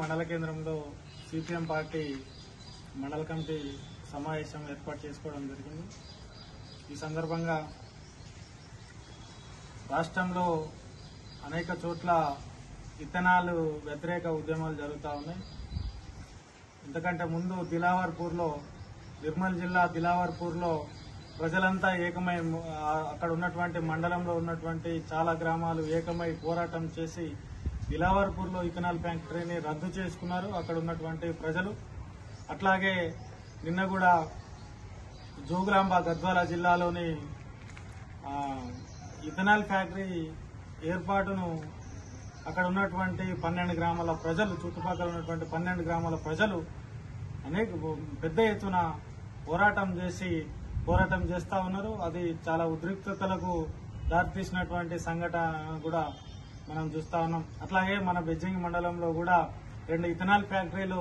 మండల కేంద్రంలో CPM party మండల కమిటీ సమావేశం ఏర్పాటు చేసుకోవడం జరిగింది. ఈ సందర్భంగా రాష్ట్రంలో అనేక చోట్ల ఇథనాల్ వ్యతిరేక ఉద్యమాలు జరుగుతూ ఉన్నాయి. ఎందుకంటే ముందు దిలావర్పూర్లో, నిర్మల్ జిల్లా దిలావర్పూర్లో ప్రజలంతా ఏకమై, అక్కడ ఉన్నటువంటి మండలంలో ఉన్నటువంటి చాలా గ్రామాలు ఏకమై పోరాటం చేసి దిలావర్పూర్లో ఇథనాల్ ఫ్యాక్టరీని రద్దు చేసుకున్నారు అక్కడ ఉన్నటువంటి ప్రజలు. అట్లాగే నిన్న కూడా జోగులాంబ గద్వాల జిల్లాలోని ఇథనాల్ ఫ్యాక్టరీ ఏర్పాటును అక్కడ ఉన్నటువంటి 12 గ్రామాల ప్రజలు, చుట్టుపక్కల ఉన్నటువంటి 12 గ్రామాల ప్రజలు అనేక పెద్ద ఎత్తున పోరాటం చేస్తా ఉన్నారు. అది చాలా ఉద్రిక్తతలకు దారితీసినటువంటి సంఘటన కూడా మనం చూస్తా ఉన్నాం. అట్లాగే మన బెజ్జంగి మండలంలో కూడా 2 ఇథనాల్ ఫ్యాక్టరీలు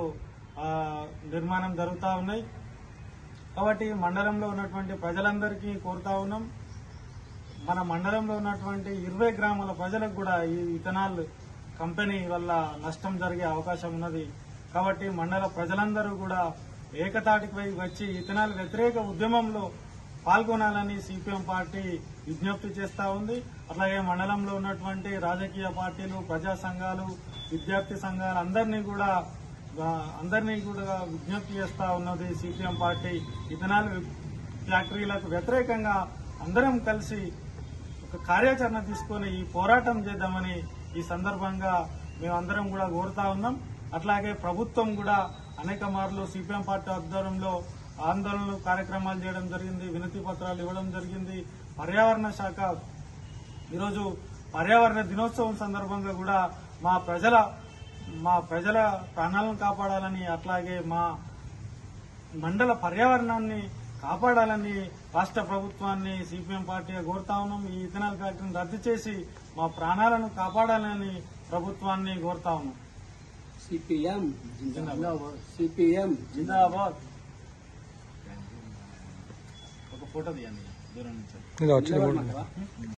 నిర్మాణం జరుగుతూ ఉన్నాయి. కాబట్టి మండలంలో ఉన్నటువంటి ప్రజలందరికీ కోరుతా ఉన్నాం, మన మండలంలో ఉన్నటువంటి 20 గ్రామాల ప్రజలకు కూడా ఈ ఇథనాల్ కంపెనీ వల్ల నష్టం జరిగే అవకాశం ఉన్నది. కాబట్టి మండల ప్రజలందరూ కూడా ఏకతాటిపై వచ్చి ఇథనాల్ వ్యతిరేక ఉద్యమంలో పాల్గొనాలని సిపిఎం పార్టీ విజ్ఞప్తి చేస్తా ఉంది. అట్లాగే మండలంలో ఉన్నటువంటి రాజకీయ పార్టీలు, ప్రజా సంఘాలు, విద్యార్థి సంఘాలు అందరినీ కూడా విజ్ఞప్తి చేస్తా ఉన్నది సిపిఎం పార్టీ. ఇథనాల్ ఫ్యాక్టరీలకు వ్యతిరేకంగా అందరం కలిసి ఒక కార్యాచరణ తీసుకుని ఈ పోరాటం చేద్దామని ఈ సందర్భంగా మేమందరం కూడా కోరుతా ఉన్నాం. అట్లాగే ప్రభుత్వం కూడా అనేక మార్లు సిపిఎం పార్టీ ఆధ్వర్యంలో ఆందోళనలు కార్యక్రమాలు చేయడం జరిగింది, వినతి పత్రాలు ఇవ్వడం జరిగింది. పర్యావరణ శాఖ ఈరోజు పర్యావరణ దినోత్సవం సందర్భంగా కూడా మా ప్రజల ప్రాణాలను కాపాడాలని, అట్లాగే మా మండల పర్యావరణాన్ని కాపాడాలని రాష్ట్ర ప్రభుత్వాన్ని సిపిఎం పార్టీగా కోరుతా ఉన్నాం. ఈ ఇథనాల్ ఫ్యాక్టరీని రద్దు చేసి మా ప్రాణాలను కాపాడాలని ప్రభుత్వాన్ని కోరుతా ఉన్నాం. సిపిఎం జిందాబాద్. ఒక ఫోటో తీయండి దూరం నుంచి.